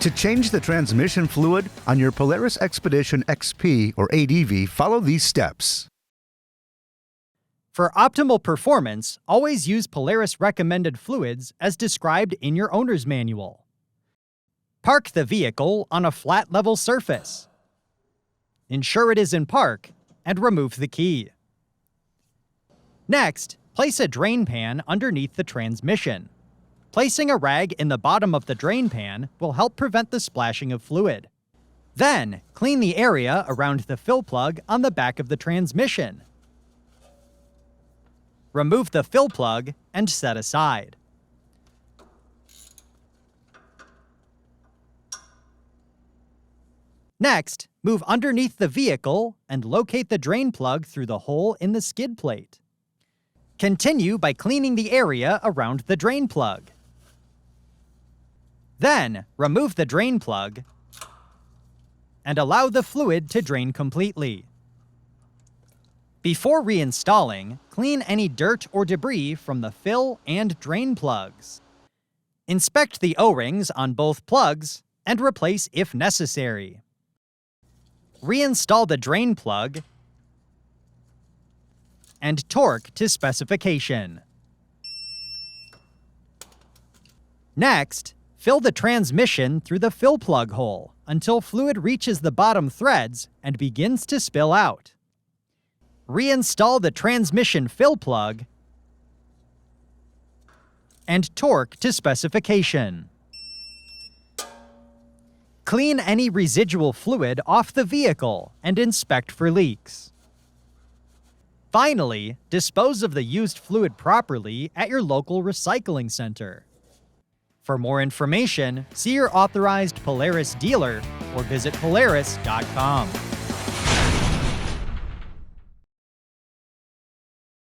To change the transmission fluid on your Polaris Expedition XP or ADV, follow these steps. For optimal performance, always use Polaris recommended fluids as described in your owner's manual. Park the vehicle on a flat level surface. Ensure it is in park and remove the key. Next, place a drain pan underneath the transmission. Placing a rag in the bottom of the drain pan will help prevent the splashing of fluid. Then, clean the area around the fill plug on the back of the transmission. Remove the fill plug and set aside. Next, move underneath the vehicle and locate the drain plug through the hole in the skid plate. Continue by cleaning the area around the drain plug. Then, remove the drain plug and allow the fluid to drain completely. Before reinstalling, clean any dirt or debris from the fill and drain plugs. Inspect the O-rings on both plugs and replace if necessary. Reinstall the drain plug and torque to specification. Next, fill the transmission through the fill plug hole until fluid reaches the bottom threads and begins to spill out. Reinstall the transmission fill plug and torque to specification. Clean any residual fluid off the vehicle and inspect for leaks. Finally, dispose of the used fluid properly at your local recycling center. For more information, see your authorized Polaris dealer or visit Polaris.com.